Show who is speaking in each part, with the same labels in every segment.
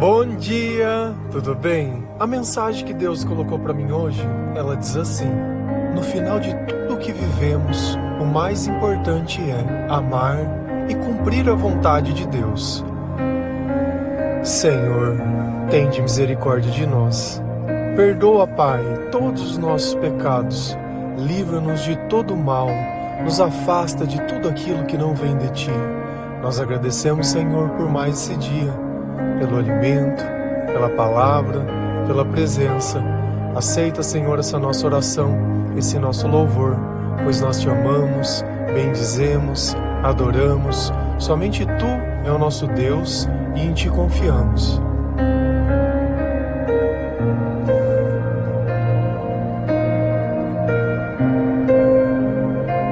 Speaker 1: Bom dia, tudo bem? A mensagem que Deus colocou para mim hoje, ela diz assim: no final de tudo que vivemos, o mais importante é amar e cumprir a vontade de Deus. Senhor, tende misericórdia de nós. Perdoa, Pai, todos os nossos pecados. Livra-nos de todo mal. Nos afasta de tudo aquilo que não vem de Ti. Nós agradecemos, Senhor, por mais esse dia, pelo alimento, pela palavra, pela presença. Aceita, Senhor, essa nossa oração, esse nosso louvor, pois nós Te amamos, bendizemos, adoramos. Somente Tu é o nosso Deus e em Ti confiamos.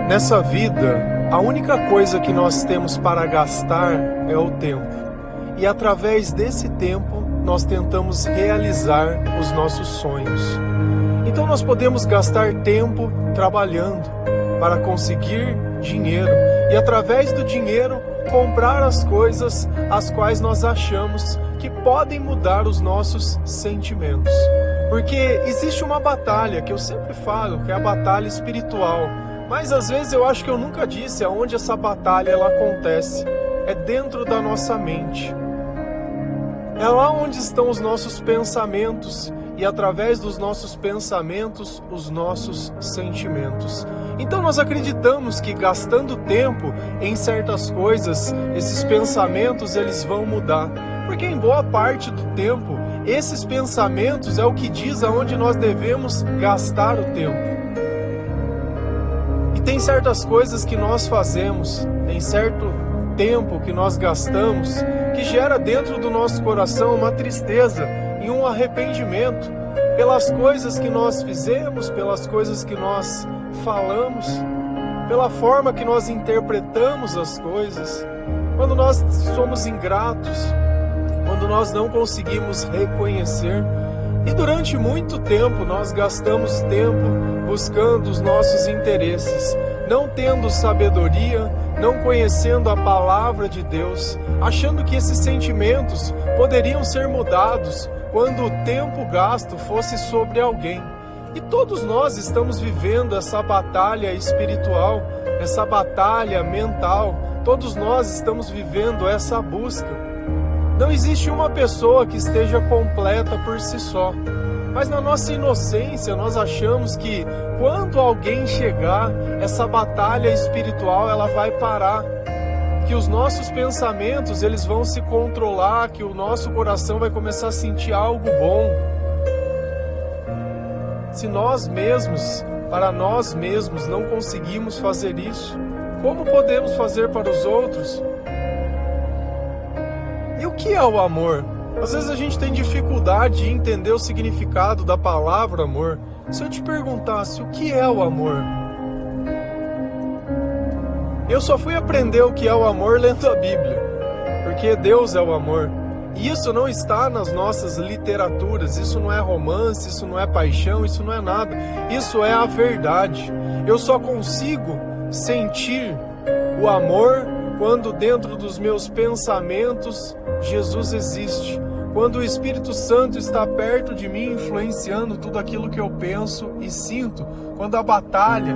Speaker 1: Nessa vida, a única coisa que nós temos para gastar é o tempo. E através desse tempo, nós tentamos realizar os nossos sonhos. Então nós podemos gastar tempo trabalhando para conseguir dinheiro. E através do dinheiro, comprar as coisas as quais nós achamos que podem mudar os nossos sentimentos. Porque existe uma batalha que eu sempre falo, que é a batalha espiritual. Mas às vezes eu acho que eu nunca disse aonde essa batalha ela acontece. É dentro da nossa mente. É lá onde estão os nossos pensamentos e através dos nossos pensamentos, os nossos sentimentos. Então nós acreditamos que gastando tempo em certas coisas, esses pensamentos eles vão mudar. Porque em boa parte do tempo, esses pensamentos é o que diz aonde nós devemos gastar o tempo. Tem certas coisas que nós fazemos, tem certo tempo que nós gastamos, que gera dentro do nosso coração uma tristeza e um arrependimento pelas coisas que nós fizemos, pelas coisas que nós falamos, pela forma que nós interpretamos as coisas, quando nós somos ingratos, quando nós não conseguimos reconhecer. E durante muito tempo nós gastamos tempo buscando os nossos interesses, não tendo sabedoria, não conhecendo a palavra de Deus, achando que esses sentimentos poderiam ser mudados quando o tempo gasto fosse sobre alguém. E todos nós estamos vivendo essa batalha espiritual, essa batalha mental, todos nós estamos vivendo essa busca. Não existe uma pessoa que esteja completa por si só. Mas na nossa inocência, nós achamos que quando alguém chegar, essa batalha espiritual ela vai parar. Que os nossos pensamentos eles vão se controlar, que o nosso coração vai começar a sentir algo bom. Se nós mesmos, para nós mesmos, não conseguimos fazer isso, como podemos fazer para os outros? E o que é o amor? Às vezes a gente tem dificuldade de entender o significado da palavra amor. Se eu te perguntasse o que é o amor? Eu só fui aprender o que é o amor lendo a Bíblia, porque Deus é o amor. E isso não está nas nossas literaturas, isso não é romance, isso não é paixão, isso não é nada. Isso é a verdade. Eu só consigo sentir o amor quando dentro dos meus pensamentos Jesus existe. Quando o Espírito Santo está perto de mim, influenciando tudo aquilo que eu penso e sinto. Quando a batalha,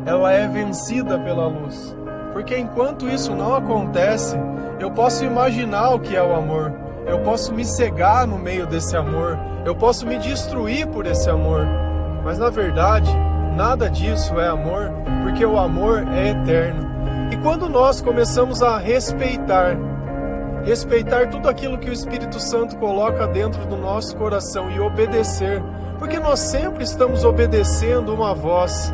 Speaker 1: ela é vencida pela luz. Porque enquanto isso não acontece, eu posso imaginar o que é o amor. Eu posso me cegar no meio desse amor. Eu posso me destruir por esse amor. Mas na verdade, nada disso é amor, porque o amor é eterno. E quando nós começamos a respeitar tudo aquilo que o Espírito Santo coloca dentro do nosso coração e obedecer, porque nós sempre estamos obedecendo uma voz,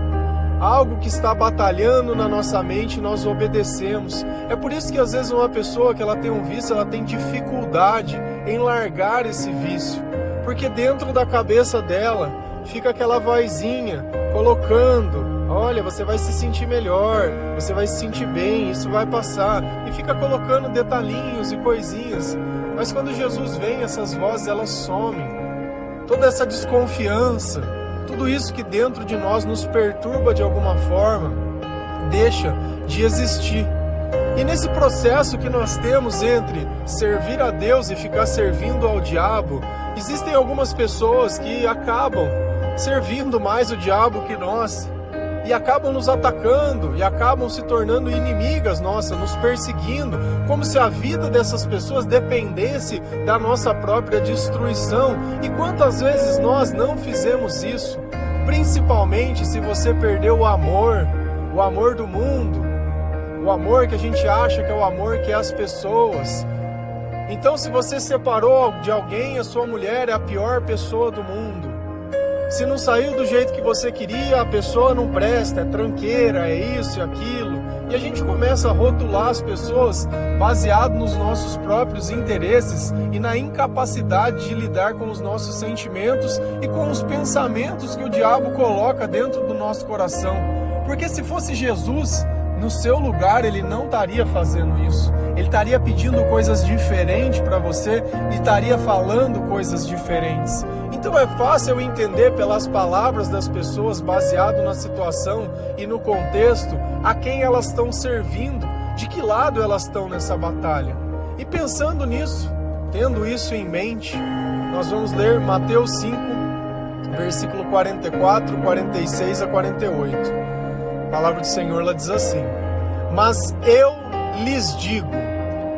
Speaker 1: algo que está batalhando na nossa mente, nós obedecemos. É por isso que às vezes uma pessoa que ela tem um vício, ela tem dificuldade em largar esse vício, porque dentro da cabeça dela fica aquela vozinha colocando: olha, você vai se sentir melhor, você vai se sentir bem, isso vai passar. E fica colocando detalhinhos e coisinhas. Mas quando Jesus vem, essas vozes, elas somem. Toda essa desconfiança, tudo isso que dentro de nós nos perturba de alguma forma, deixa de existir. E nesse processo que nós temos entre servir a Deus e ficar servindo ao diabo, existem algumas pessoas que acabam servindo mais o diabo que nós, e acabam nos atacando, e acabam se tornando inimigas nossas, nos perseguindo, como se a vida dessas pessoas dependesse da nossa própria destruição. E quantas vezes nós não fizemos isso? Principalmente se você perdeu o amor do mundo, o amor que a gente acha que é o amor que é as pessoas. Então, se você separou de alguém, a sua mulher é a pior pessoa do mundo. Se não saiu do jeito que você queria, a pessoa não presta, é tranqueira, é isso e aquilo. E a gente começa a rotular as pessoas baseado nos nossos próprios interesses e na incapacidade de lidar com os nossos sentimentos e com os pensamentos que o diabo coloca dentro do nosso coração. Porque se fosse Jesus, no seu lugar, ele não estaria fazendo isso. Ele estaria pedindo coisas diferentes para você e estaria falando coisas diferentes. Então é fácil eu entender pelas palavras das pessoas, baseado na situação e no contexto, a quem elas estão servindo, de que lado elas estão nessa batalha. E pensando nisso, tendo isso em mente, nós vamos ler Mateus 5, versículo 44, 46 a 48. A palavra do Senhor, ela diz assim: mas eu lhes digo,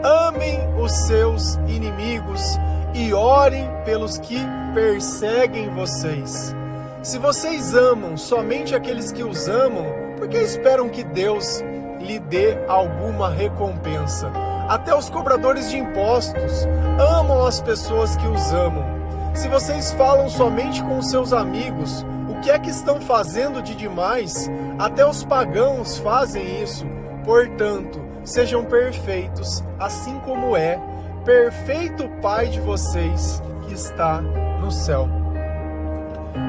Speaker 1: amem os seus inimigos e orem pelos que perseguem vocês. Se vocês amam somente aqueles que os amam, por que esperam que Deus lhe dê alguma recompensa? Até os cobradores de impostos amam as pessoas que os amam. Se vocês falam somente com os seus amigos, o que é que estão fazendo de demais? Até os pagãos fazem isso. Portanto, sejam perfeitos, assim como é perfeito o Pai de vocês que está no céu.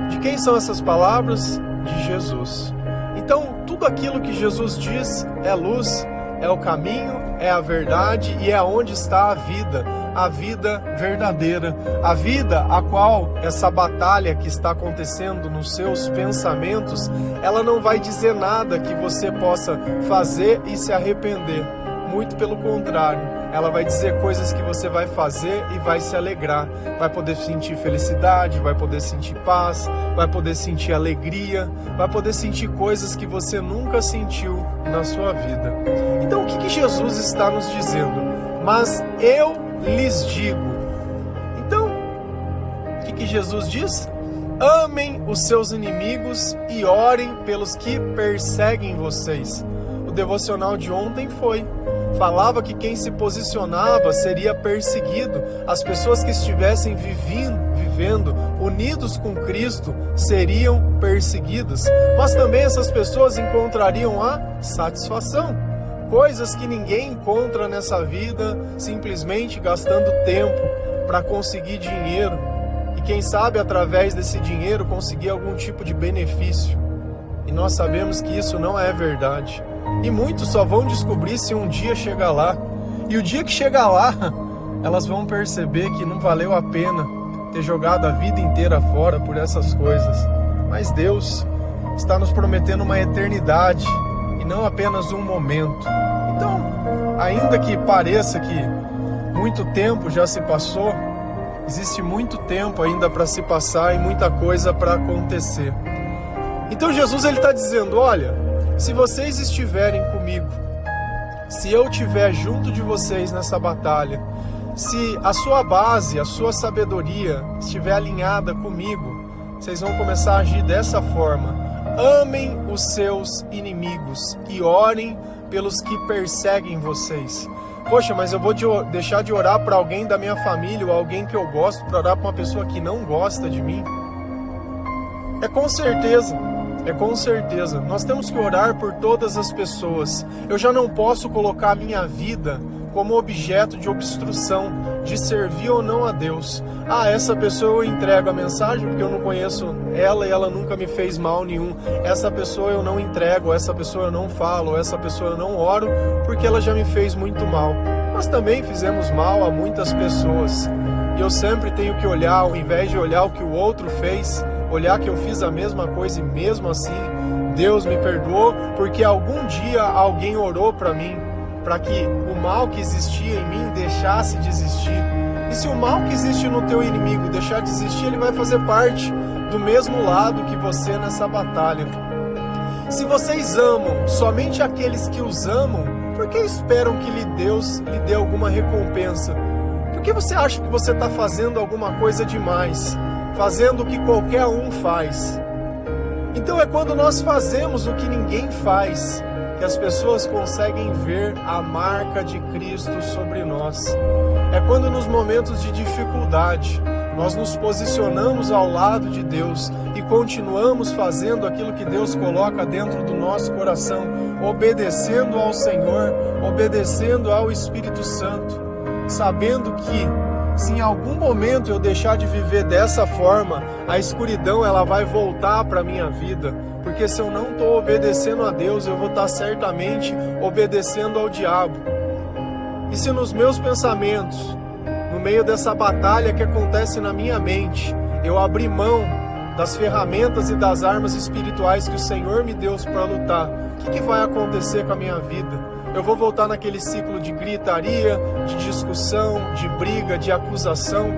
Speaker 1: De quem são essas palavras? De Jesus. Então, tudo aquilo que Jesus diz é luz, é o caminho, é a verdade e é onde está a vida verdadeira, a vida a qual essa batalha que está acontecendo nos seus pensamentos, ela não vai dizer nada que você possa fazer e se arrepender. Muito pelo contrário, ela vai dizer coisas que você vai fazer e vai se alegrar, vai poder sentir felicidade, vai poder sentir paz, vai poder sentir alegria, vai poder sentir coisas que você nunca sentiu na sua vida. Então o que Jesus está nos dizendo? Mas eu lhes digo. Então, o que Jesus diz? Amem os seus inimigos e orem pelos que perseguem vocês. O devocional de ontem falava que quem se posicionava seria perseguido. As pessoas que estivessem vivendo unidos com Cristo seriam perseguidas. Mas também essas pessoas encontrariam a satisfação. Coisas que ninguém encontra nessa vida simplesmente gastando tempo para conseguir dinheiro. E quem sabe através desse dinheiro conseguir algum tipo de benefício. E nós sabemos que isso não é verdade. E muitos só vão descobrir se um dia chegar lá. E o dia que chegar lá, elas vão perceber que não valeu a pena ter jogado a vida inteira fora por essas coisas. Mas Deus está nos prometendo uma eternidade e não apenas um momento. Então, ainda que pareça que muito tempo já se passou, existe muito tempo ainda para se passar e muita coisa para acontecer. Então Jesus está dizendo, olha, se vocês estiverem comigo, se eu estiver junto de vocês nessa batalha, se a sua base, a sua sabedoria estiver alinhada comigo, vocês vão começar a agir dessa forma. Amem os seus inimigos e orem pelos que perseguem vocês. Poxa, mas eu vou deixar de orar para alguém da minha família ou alguém que eu gosto para orar para uma pessoa que não gosta de mim? É com certeza. Nós temos que orar por todas as pessoas. Eu já não posso colocar a minha vida como objeto de obstrução, de servir ou não a Deus. Essa pessoa eu entrego a mensagem porque eu não conheço ela e ela nunca me fez mal nenhum. Essa pessoa eu não entrego, essa pessoa eu não falo, essa pessoa eu não oro porque ela já me fez muito mal. Nós também fizemos mal a muitas pessoas. E eu sempre tenho que olhar, ao invés de olhar o que o outro fez, olhar que eu fiz a mesma coisa e mesmo assim Deus me perdoou porque algum dia alguém orou para mim para que o mal que existia em mim deixasse de existir. E se o mal que existe no teu inimigo deixar de existir, ele vai fazer parte do mesmo lado que você nessa batalha. Se vocês amam somente aqueles que os amam, por que esperam que Deus lhe dê alguma recompensa? Por que você acha que você está fazendo alguma coisa demais? Fazendo o que qualquer um faz? Então é quando nós fazemos o que ninguém faz, que as pessoas conseguem ver a marca de Cristo sobre nós. É quando nos momentos de dificuldade, nós nos posicionamos ao lado de Deus e continuamos fazendo aquilo que Deus coloca dentro do nosso coração, obedecendo ao Senhor, obedecendo ao Espírito Santo, sabendo que se em algum momento eu deixar de viver dessa forma, a escuridão ela vai voltar para a minha vida, porque se eu não estou obedecendo a Deus, eu vou estar certamente obedecendo ao diabo. E se nos meus pensamentos, no meio dessa batalha que acontece na minha mente, eu abrir mão das ferramentas e das armas espirituais que o Senhor me deu para lutar, o que vai acontecer com a minha vida? Eu vou voltar naquele ciclo de gritaria, de discussão, de briga, de acusação.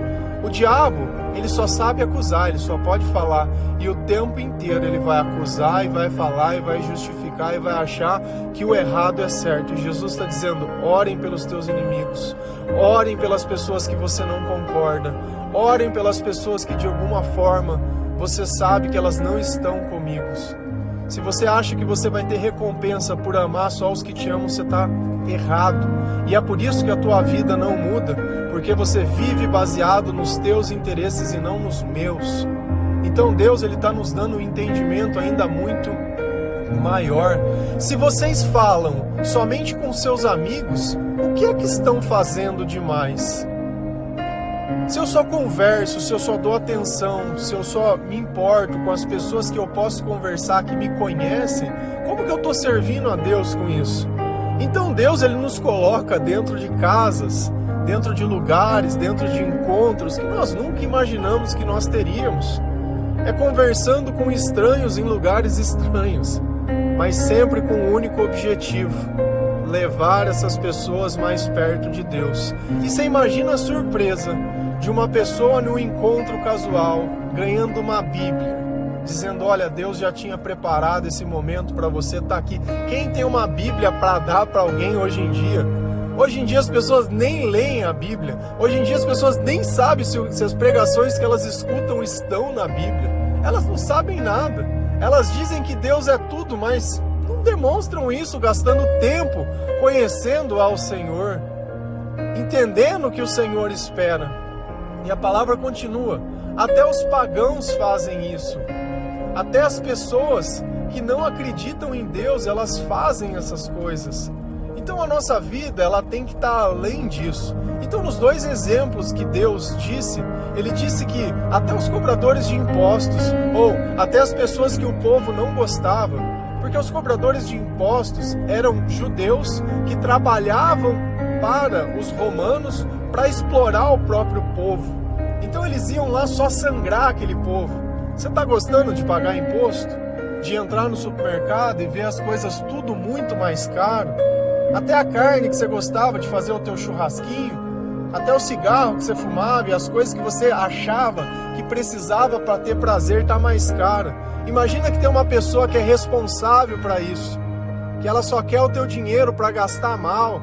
Speaker 1: O diabo, ele só sabe acusar, ele só pode falar. E o tempo inteiro ele vai acusar e vai falar e vai justificar e vai achar que o errado é certo. E Jesus está dizendo, orem pelos teus inimigos. Orem pelas pessoas que você não concorda. Orem pelas pessoas que de alguma forma você sabe que elas não estão comigo. Se você acha que você vai ter recompensa por amar só os que te amam, você está errado. E é por isso que a tua vida não muda, porque você vive baseado nos teus interesses e não nos meus. Então Deus ele está nos dando um entendimento ainda muito maior. Se vocês falam somente com seus amigos, o que é que estão fazendo demais? Se eu só converso, se eu só dou atenção, se eu só me importo com as pessoas que eu posso conversar, que me conhecem, como que eu estou servindo a Deus com isso? Então Deus ele nos coloca dentro de casas, dentro de lugares, dentro de encontros que nós nunca imaginamos que nós teríamos. É conversando com estranhos em lugares estranhos, mas sempre com um único objetivo: levar essas pessoas mais perto de Deus. E você imagina a surpresa de uma pessoa no encontro casual, ganhando uma Bíblia, dizendo, olha, Deus já tinha preparado esse momento para você estar aqui. Quem tem uma Bíblia para dar para alguém hoje em dia? Hoje em dia as pessoas nem leem a Bíblia. Hoje em dia as pessoas nem sabem se as pregações que elas escutam estão na Bíblia. Elas não sabem nada. Elas dizem que Deus é tudo, mas não demonstram isso, gastando tempo conhecendo ao Senhor, entendendo o que o Senhor espera. E a palavra continua, até os pagãos fazem isso. Até as pessoas que não acreditam em Deus, elas fazem essas coisas. Então a nossa vida, ela tem que estar além disso. Então nos dois exemplos que Deus disse, ele disse que até os cobradores de impostos, ou até as pessoas que o povo não gostava, porque os cobradores de impostos eram judeus que trabalhavam para os romanos para explorar o próprio povo. Então eles iam lá só sangrar aquele povo. Você está gostando de pagar imposto? De entrar no supermercado e ver as coisas tudo muito mais caro? Até a carne que você gostava de fazer o teu churrasquinho, até o cigarro que você fumava e as coisas que você achava que precisava para ter prazer está mais cara. Imagina que tem uma pessoa que é responsável para isso, que ela só quer o teu dinheiro para gastar mal,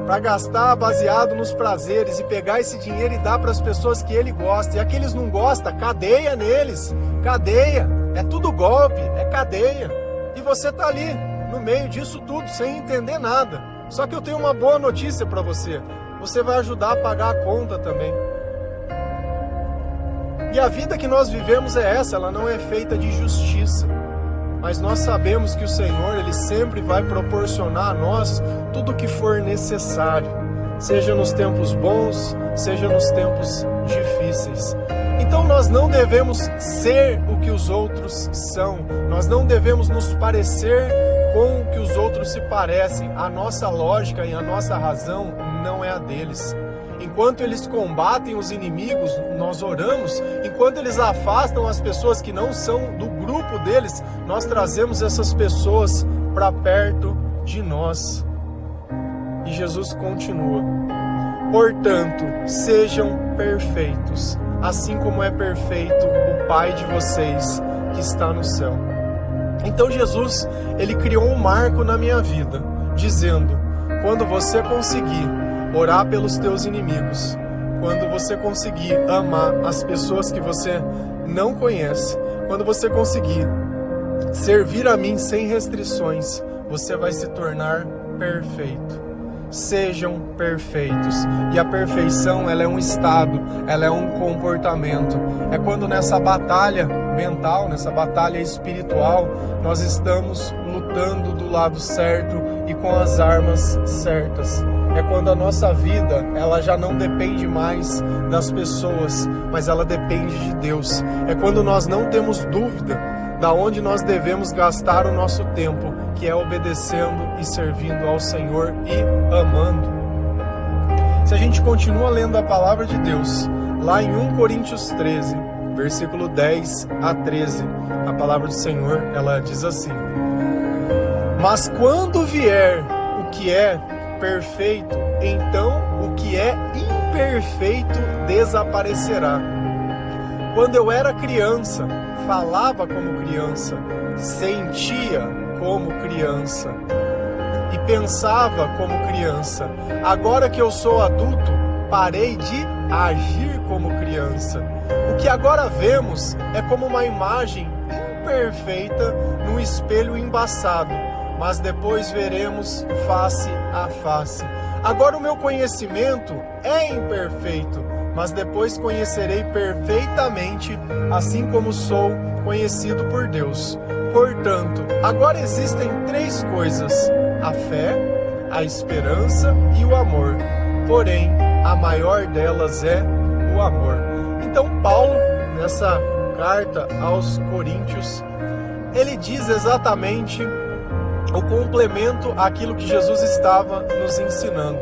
Speaker 1: para gastar baseado nos prazeres e pegar esse dinheiro e dar para as pessoas que ele gosta. E aqueles não gostam, cadeia neles, cadeia, é tudo golpe, é cadeia. E você tá ali no meio disso tudo sem entender nada. Só que eu tenho uma boa notícia para você. Você vai ajudar a pagar a conta também. E a vida que nós vivemos é essa, ela não é feita de justiça. Mas nós sabemos que o Senhor, Ele sempre vai proporcionar a nós tudo o que for necessário. Seja nos tempos bons, seja nos tempos difíceis. Então nós não devemos ser o que os outros são. Nós não devemos nos parecer com o que os outros se parecem. A nossa lógica e a nossa razão não é a deles. Enquanto eles combatem os inimigos, nós oramos. Enquanto eles afastam as pessoas que não são do grupo deles, nós trazemos essas pessoas para perto de nós. E Jesus continua: portanto, sejam perfeitos, assim como é perfeito o Pai de vocês que está no céu. Então Jesus, ele criou um marco na minha vida, dizendo: quando você conseguir orar pelos teus inimigos, quando você conseguir amar as pessoas que você não conhece, quando você conseguir servir a mim sem restrições, você vai se tornar perfeito. Sejam perfeitos. E a perfeição, ela é um estado, ela é um comportamento. É quando nessa batalha mental, nessa batalha espiritual, nós estamos lutando do lado certo e com as armas certas. É quando a nossa vida, ela já não depende mais das pessoas, mas ela depende de Deus. É quando nós não temos dúvida da onde nós devemos gastar o nosso tempo, que é obedecendo e servindo ao Senhor e amando. Se a gente continua lendo a palavra de Deus, lá em 1 Coríntios 13, versículo 10 a 13, a palavra do Senhor, ela diz assim: mas quando vier o que é perfeito, então o que é imperfeito desaparecerá. Quando eu era criança, falava como criança, sentia como criança e pensava como criança. Agora que eu sou adulto, parei de agir como criança. O que agora vemos é como uma imagem imperfeita no espelho embaçado, mas depois veremos face a face. Agora o meu conhecimento é imperfeito, mas depois conhecerei perfeitamente, assim como sou conhecido por Deus. Portanto, agora existem 3 coisas: a fé, a esperança e o amor. Porém, a maior delas é o amor. Então Paulo, nessa carta aos Coríntios, ele diz exatamente o complemento àquilo que Jesus estava nos ensinando.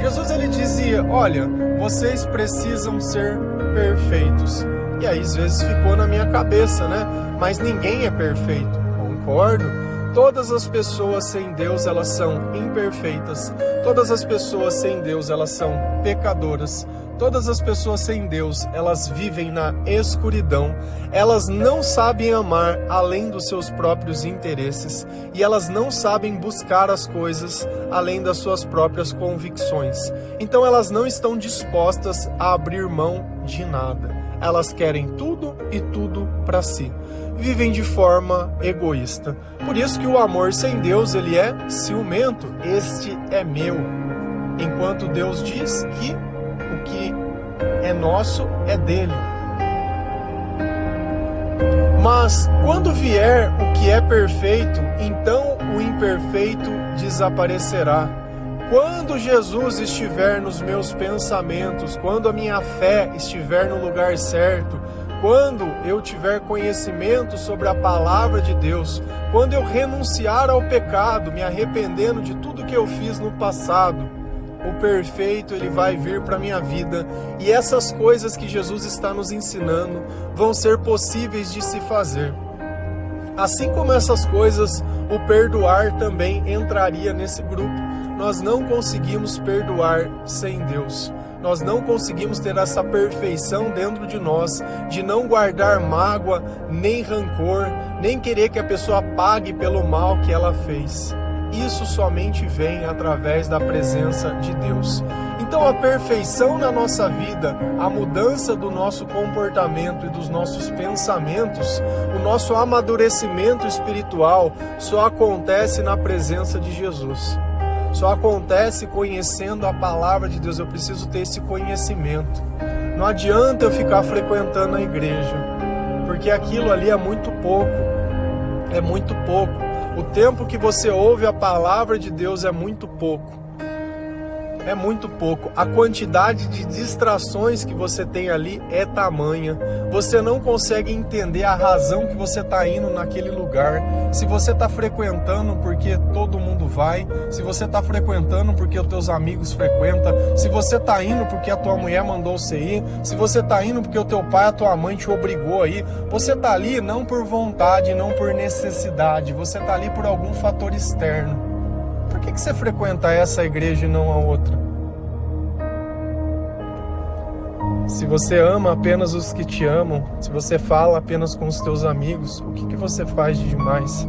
Speaker 1: Jesus, ele dizia: olha, vocês precisam ser perfeitos. E aí às vezes ficou na minha cabeça, né? Mas ninguém é perfeito. Concordo. Todas as pessoas sem Deus, elas são imperfeitas. Todas as pessoas sem Deus, elas são pecadoras. Todas as pessoas sem Deus, elas vivem na escuridão. Elas não sabem amar além dos seus próprios interesses. E elas não sabem buscar as coisas além das suas próprias convicções. Então elas não estão dispostas a abrir mão de nada. Elas querem tudo e tudo para si. Vivem de forma egoísta. Por isso que o amor sem Deus, ele é ciumento. Este é meu. Enquanto Deus diz que o que é nosso é dele. Mas quando vier o que é perfeito, então o imperfeito desaparecerá. Quando Jesus estiver nos meus pensamentos, quando a minha fé estiver no lugar certo, quando eu tiver conhecimento sobre a palavra de Deus, quando eu renunciar ao pecado, me arrependendo de tudo que eu fiz no passado, o perfeito, ele vai vir para a minha vida. E essas coisas que Jesus está nos ensinando vão ser possíveis de se fazer. Assim como essas coisas, o perdoar também entraria nesse grupo. Nós não conseguimos perdoar sem Deus. Nós não conseguimos ter essa perfeição dentro de nós, de não guardar mágoa, nem rancor, nem querer que a pessoa pague pelo mal que ela fez. Isso somente vem através da presença de Deus. Então a perfeição na nossa vida, a mudança do nosso comportamento e dos nossos pensamentos, o nosso amadurecimento espiritual só acontece na presença de Jesus. Só acontece conhecendo a palavra de Deus. Eu preciso ter esse conhecimento. Não adianta eu ficar frequentando a igreja, porque aquilo ali é muito pouco. É muito pouco. O tempo que você ouve a palavra de Deus é muito pouco. É muito pouco. A quantidade de distrações que você tem ali é tamanha. Você não consegue entender a razão que você está indo naquele lugar. Se você está frequentando porque todo mundo vai, se você está frequentando porque os teus amigos frequentam, se você está indo porque a tua mulher mandou você ir, se você está indo porque o teu pai, a tua mãe te obrigou a ir, você está ali não por vontade, não por necessidade, você está ali por algum fator externo. Por que você frequenta essa igreja e não a outra? Se você ama apenas os que te amam, se você fala apenas com os teus amigos, o que você faz de demais?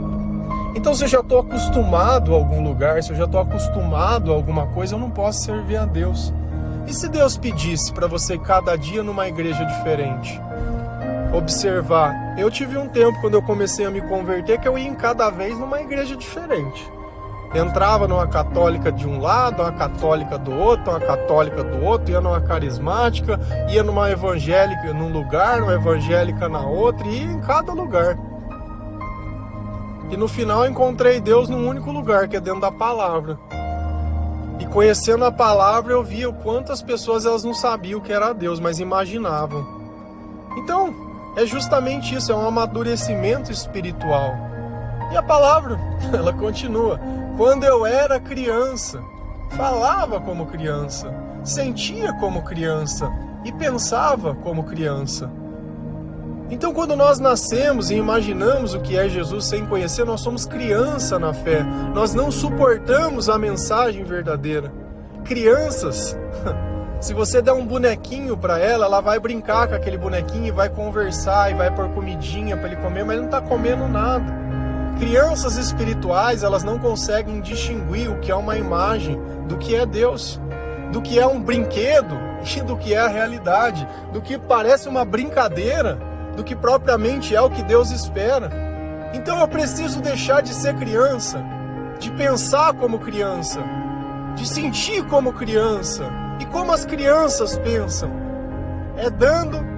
Speaker 1: Então, se eu já estou acostumado a algum lugar, se eu já estou acostumado a alguma coisa, eu não posso servir a Deus. E se Deus pedisse para você cada dia numa igreja diferente? Observar. Eu tive um tempo, quando eu comecei a me converter, que eu ia em cada vez numa igreja diferente. Entrava numa católica de um lado, uma católica do outro, uma católica do outro, ia numa carismática, ia numa evangélica num lugar, numa evangélica na outra, e ia em cada lugar. E no final eu encontrei Deus num único lugar, que é dentro da palavra. E conhecendo a palavra eu via o quanto as pessoas elas não sabiam o que era Deus, mas imaginavam. Então, é justamente isso, é um amadurecimento espiritual. E a palavra, ela continua. Quando eu era criança, falava como criança, sentia como criança e pensava como criança. Então, quando nós nascemos e imaginamos o que é Jesus sem conhecer, nós somos criança na fé. Nós não suportamos a mensagem verdadeira. Crianças, se você der um bonequinho para ela, ela vai brincar com aquele bonequinho e vai conversar e vai pôr comidinha para ele comer, mas ele não está comendo nada. Crianças espirituais, elas não conseguem distinguir o que é uma imagem do que é Deus, do que é um brinquedo e do que é a realidade, do que parece uma brincadeira, do que propriamente é o que Deus espera. Então eu preciso deixar de ser criança, de pensar como criança, de sentir como criança e como as crianças pensam. É dando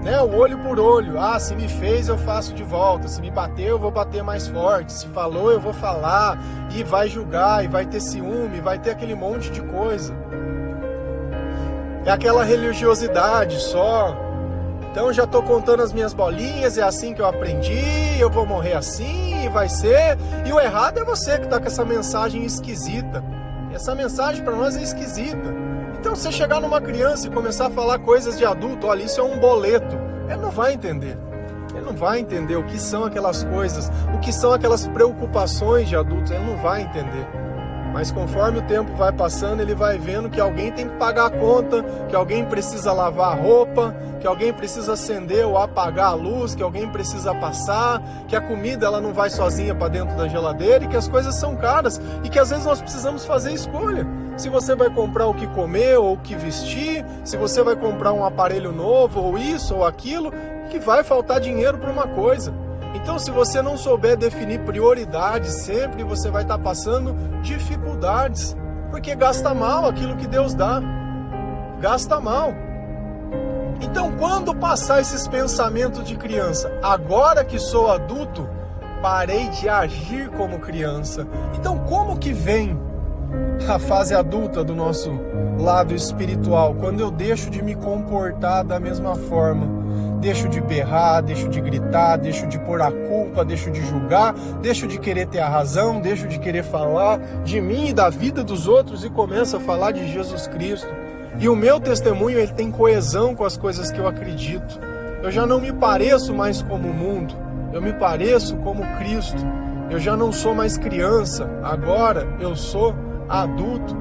Speaker 1: o olho por olho. Ah, se me fez eu faço de volta, se me bateu eu vou bater mais forte, se falou eu vou falar, e vai julgar, e vai ter ciúme, vai ter aquele monte de coisa. É aquela religiosidade só. Então já estou contando as minhas bolinhas, é assim que eu aprendi, eu vou morrer assim, e vai ser. E o errado é você que está com essa mensagem esquisita. E essa mensagem para nós é esquisita. Então, você chegar numa criança e começar a falar coisas de adulto, olha, isso é um boleto, ele não vai entender. Ele não vai entender o que são aquelas coisas, o que são aquelas preocupações de adulto, ele não vai entender. Mas conforme o tempo vai passando, ele vai vendo que alguém tem que pagar a conta, que alguém precisa lavar a roupa, que alguém precisa acender ou apagar a luz, que alguém precisa passar, que a comida ela não vai sozinha para dentro da geladeira e que as coisas são caras e que às vezes nós precisamos fazer escolha. Se você vai comprar o que comer ou o que vestir, se você vai comprar um aparelho novo ou isso ou aquilo, que vai faltar dinheiro para uma coisa. Então, se você não souber definir prioridades, sempre você vai estar passando dificuldades, porque gasta mal aquilo que Deus dá, gasta mal. Então, quando passar esses pensamentos de criança, agora que sou adulto, parei de agir como criança. Então, como que vem a fase adulta do nosso lado espiritual? Quando eu deixo de me comportar da mesma forma. Deixo de berrar, deixo de gritar, deixo de pôr a culpa, deixo de julgar, deixo de querer ter a razão, deixo de querer falar de mim e da vida dos outros e começo a falar de Jesus Cristo. E o meu testemunho ele tem coesão com as coisas que eu acredito. Eu já não me pareço mais como o mundo, eu me pareço como Cristo. Eu já não sou mais criança, agora eu sou adulto.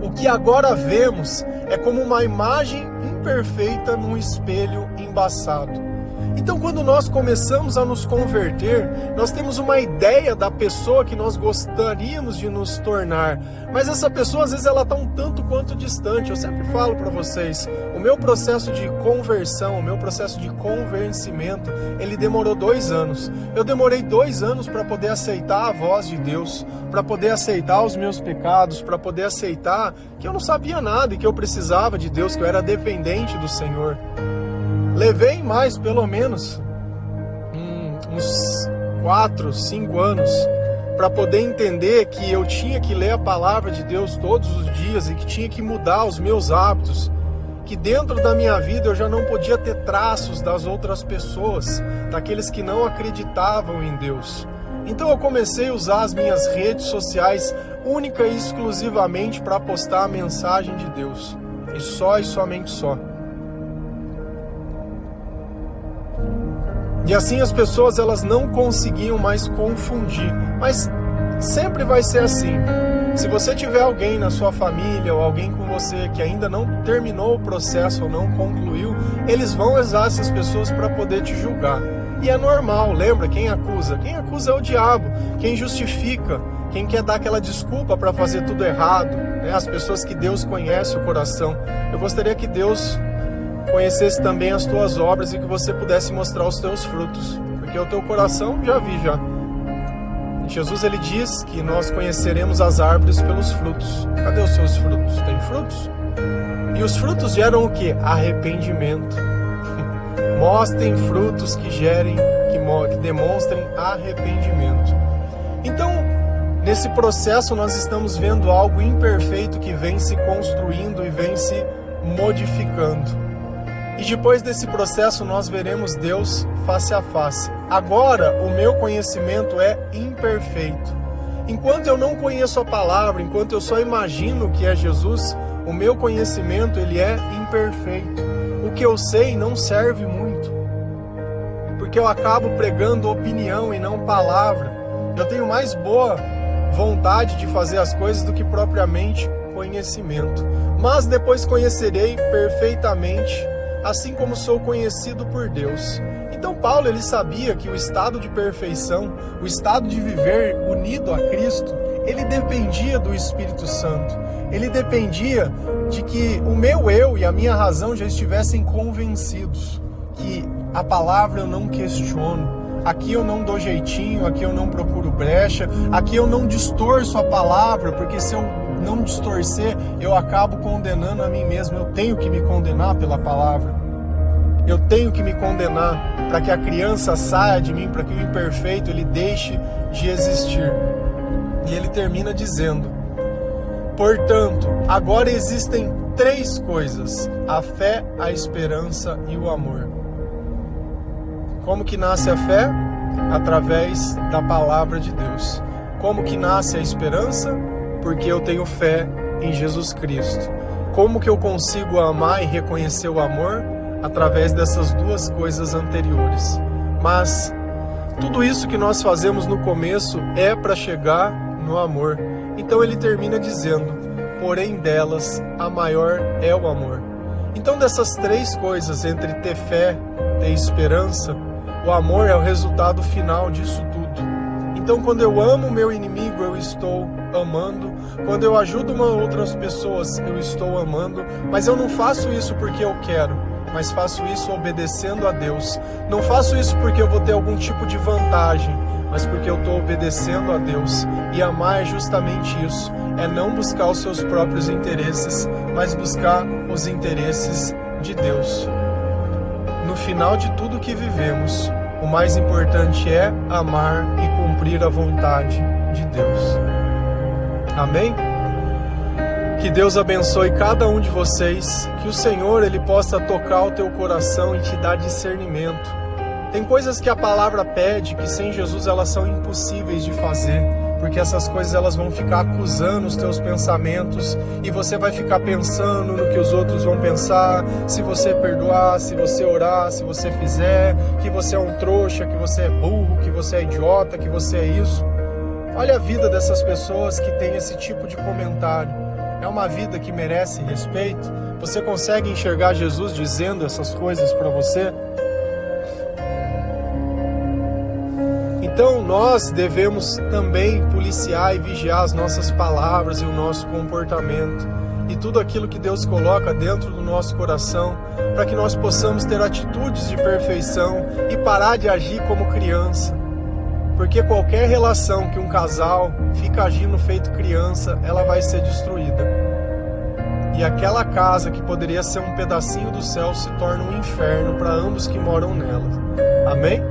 Speaker 1: O que agora vemos é como uma imagem imperfeita num espelho embaçado. Então, quando nós começamos a nos converter, nós temos uma ideia da pessoa que nós gostaríamos de nos tornar. Mas essa pessoa, às vezes, ela está um tanto quanto distante. Eu sempre falo para vocês, o meu processo de conversão, o meu processo de convencimento, ele demorou 2 anos. Eu demorei 2 anos para poder aceitar a voz de Deus, para poder aceitar os meus pecados, para poder aceitar que eu não sabia nada e que eu precisava de Deus, que eu era dependente do Senhor. Levei mais, pelo menos, uns 4, 5 anos para poder entender que eu tinha que ler a palavra de Deus todos os dias e que tinha que mudar os meus hábitos, que dentro da minha vida eu já não podia ter traços das outras pessoas, daqueles que não acreditavam em Deus. Então eu comecei a usar as minhas redes sociais única e exclusivamente para postar a mensagem de Deus, e só e somente só. E assim as pessoas elas não conseguiam mais confundir. Mas Sempre vai ser assim. Se você tiver alguém na sua família ou alguém com você que ainda não terminou o processo ou não concluiu, eles vão usar essas pessoas para poder te julgar. E é normal, lembra? Quem acusa? Quem acusa é o diabo. Quem justifica, quem quer dar aquela desculpa para fazer tudo errado, né? As pessoas que Deus conhece o coração. Eu gostaria que Deus conhecesse também as tuas obras e que você pudesse mostrar os teus frutos, porque o teu coração já vi já. Jesus, ele diz que nós conheceremos as árvores pelos frutos. Cadê os seus frutos? Tem frutos? E os frutos geram o quê? Arrependimento. Mostrem frutos que gerem, que demonstrem arrependimento. Então, nesse processo nós estamos vendo algo imperfeito que vem se construindo e vem se modificando. E depois desse processo nós veremos Deus face a face. Agora o meu conhecimento é imperfeito. Enquanto eu não conheço a palavra, enquanto eu só imagino que é Jesus, o meu conhecimento ele é imperfeito. O que eu sei não serve muito, porque eu acabo pregando opinião e não palavra. Eu tenho mais boa vontade de fazer as coisas do que propriamente conhecimento. Mas depois conhecerei perfeitamente, assim como sou conhecido por Deus. Então Paulo, ele sabia que o estado de perfeição, o estado de viver unido a Cristo, ele dependia do Espírito Santo. Ele dependia de que o meu eu e a minha razão já estivessem convencidos que a palavra eu não questiono. Aqui eu não dou jeitinho, aqui eu não procuro brecha, aqui eu não distorço a palavra, porque se eu não distorcer, eu acabo condenando a mim mesmo. Eu tenho que me condenar pela palavra. Eu tenho que me condenar para que a criança saia de mim, para que o imperfeito ele deixe de existir. E ele termina dizendo: portanto, agora existem 3 coisas: a fé, a esperança e o amor. Como que nasce a fé? Através da palavra de Deus. Como que nasce a esperança? Porque eu tenho fé em Jesus Cristo. Como que eu consigo amar e reconhecer o amor? Através dessas 2 coisas anteriores. Mas tudo isso que nós fazemos no começo é para chegar no amor. Então ele termina dizendo: porém delas a maior é o amor. Então dessas 3 coisas, entre ter fé, ter esperança, o amor é o resultado final disso tudo. Então quando eu amo o meu inimigo, eu estou amando. Quando eu ajudo outras pessoas, eu estou amando. Mas eu não faço isso porque eu quero, mas faço isso obedecendo a Deus. Não faço isso porque eu vou ter algum tipo de vantagem, mas porque eu estou obedecendo a Deus. E amar é justamente isso, é não buscar os seus próprios interesses, mas buscar os interesses de Deus. No final de tudo que vivemos, o mais importante é amar e cumprir a vontade de Deus. Amém? Que Deus abençoe cada um de vocês, que o Senhor ele possa tocar o teu coração e te dar discernimento. Tem coisas que a palavra pede que sem Jesus elas são impossíveis de fazer, porque essas coisas elas vão ficar acusando os teus pensamentos e você vai ficar pensando no que os outros vão pensar, se você perdoar, se você orar, se você fizer, que você é um trouxa, que você é burro, que você é idiota, que você é isso. Olha a vida dessas pessoas que têm esse tipo de comentário. É uma vida que merece respeito? Você consegue enxergar Jesus dizendo essas coisas para você? Então nós devemos também policiar e vigiar as nossas palavras e o nosso comportamento e tudo aquilo que Deus coloca dentro do nosso coração, para que nós possamos ter atitudes de perfeição e parar de agir como criança. Porque qualquer relação que um casal fica agindo feito criança, ela vai ser destruída. E aquela casa que poderia ser um pedacinho do céu se torna um inferno para ambos que moram nela. Amém?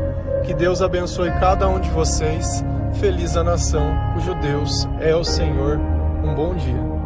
Speaker 1: Que Deus abençoe cada um de vocês. Feliz a nação cujo Deus é o Senhor. Um bom dia.